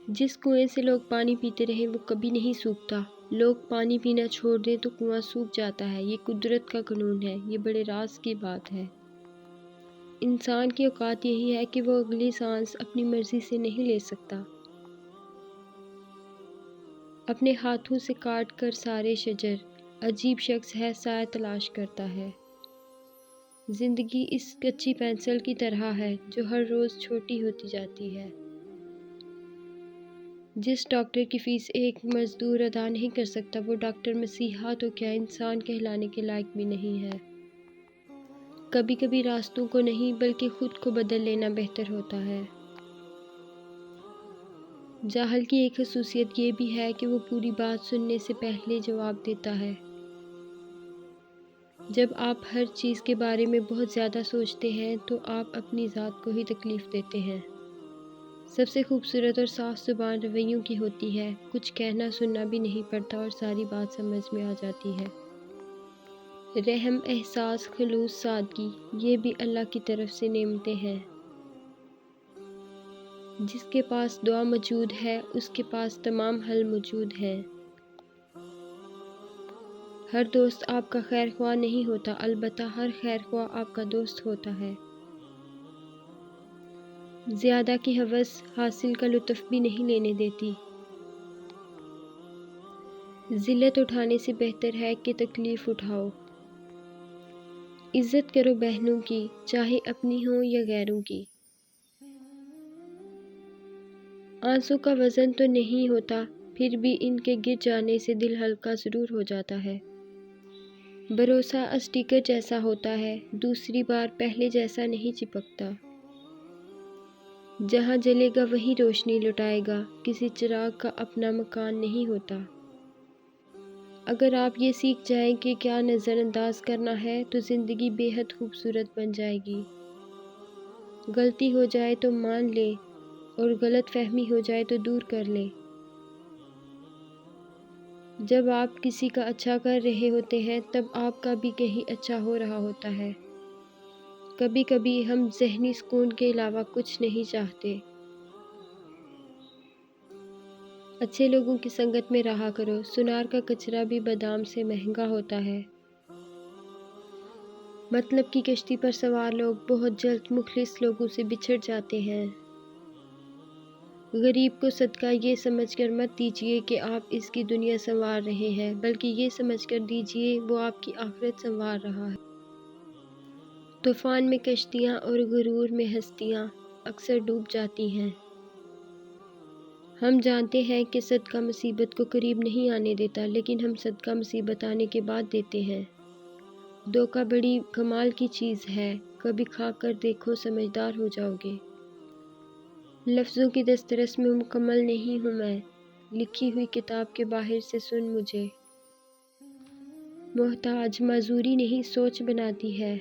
جس کنویں سے لوگ پانی پیتے رہیں وہ کبھی نہیں سوکھتا۔ لوگ پانی پینا چھوڑ دیں تو کنواں سوکھ جاتا ہے۔ یہ قدرت کا قانون ہے۔ یہ بڑے راز کی بات ہے۔ انسان کی اوقات یہی ہے کہ وہ اگلی سانس اپنی مرضی سے نہیں لے سکتا۔ اپنے ہاتھوں سے کاٹ کر سارے شجر، عجیب شخص ہے سایہ تلاش کرتا ہے۔ زندگی اس کچی پینسل کی طرح ہے جو ہر روز چھوٹی ہوتی جاتی ہے۔ جس ڈاکٹر کی فیس ایک مزدور ادا نہیں کر سکتا وہ ڈاکٹر مسیحا تو کیا انسان کہلانے کے لائق بھی نہیں ہے۔ کبھی کبھی راستوں کو نہیں بلکہ خود کو بدل لینا بہتر ہوتا ہے۔ جاہل کی ایک خصوصیت یہ بھی ہے کہ وہ پوری بات سننے سے پہلے جواب دیتا ہے۔ جب آپ ہر چیز کے بارے میں بہت زیادہ سوچتے ہیں تو آپ اپنی ذات کو ہی تکلیف دیتے ہیں۔ سب سے خوبصورت اور صاف زبان رویوں کی ہوتی ہے۔ کچھ کہنا سننا بھی نہیں پڑتا اور ساری بات سمجھ میں آ جاتی ہے۔ رحم، احساس، خلوص، سادگی، یہ بھی اللہ کی طرف سے نعمتیں ہیں۔ جس کے پاس دعا موجود ہے اس کے پاس تمام حل موجود ہیں۔ ہر دوست آپ کا خیر خواہ نہیں ہوتا، البتہ ہر خیر خواہ آپ کا دوست ہوتا ہے۔ زیادہ کی ہوس حاصل کا لطف بھی نہیں لینے دیتی۔ ذلت اٹھانے سے بہتر ہے کہ تکلیف اٹھاؤ۔ عزت کرو بہنوں کی، چاہے اپنی ہوں یا غیروں کی۔ آنسوں کا وزن تو نہیں ہوتا، پھر بھی ان کے گر جانے سے دل ہلکا ضرور ہو جاتا ہے۔ بھروسہ اسٹیکر جیسا ہوتا ہے، دوسری بار پہلے جیسا نہیں چپکتا۔ جہاں جلے گا وہیں روشنی لٹائے گا، کسی چراغ کا اپنا مکان نہیں ہوتا۔ اگر آپ یہ سیکھ جائیں کہ کیا نظر انداز کرنا ہے تو زندگی بے حد خوبصورت بن جائے گی۔ غلطی ہو جائے تو مان لیں اور غلط فہمی ہو جائے تو دور کر لیں۔ جب آپ کسی کا اچھا کر رہے ہوتے ہیں تب آپ کا بھی کہیں اچھا ہو رہا ہوتا ہے۔ کبھی کبھی ہم ذہنی سکون کے علاوہ کچھ نہیں چاہتے۔ اچھے لوگوں کی سنگت میں رہا کرو، سنار کا کچرا بھی بادام سے مہنگا ہوتا ہے۔ مطلب کی کشتی پر سوار لوگ بہت جلد مخلص لوگوں سے بچھڑ جاتے ہیں۔ غریب کو صدقہ یہ سمجھ کر مت دیجیے کہ آپ اس کی دنیا سنوار رہے ہیں، بلکہ یہ سمجھ کر دیجیے وہ آپ کی آخرت سنوار رہا ہے۔ طوفان میں کشتیاں اور غرور میں ہستیاں اکثر ڈوب جاتی ہیں۔ ہم جانتے ہیں کہ صدقہ مصیبت کو قریب نہیں آنے دیتا، لیکن ہم صدقہ مصیبت آنے کے بعد دیتے ہیں۔ دھوکہ بڑی کمال کی چیز ہے، کبھی کھا کر دیکھو، سمجھدار ہو جاؤ گے۔ لفظوں کی دسترس میں مکمل نہیں ہوں میں، لکھی ہوئی کتاب کے باہر سے سن مجھے۔ محتاج معذوری نہیں سوچ بناتی ہے۔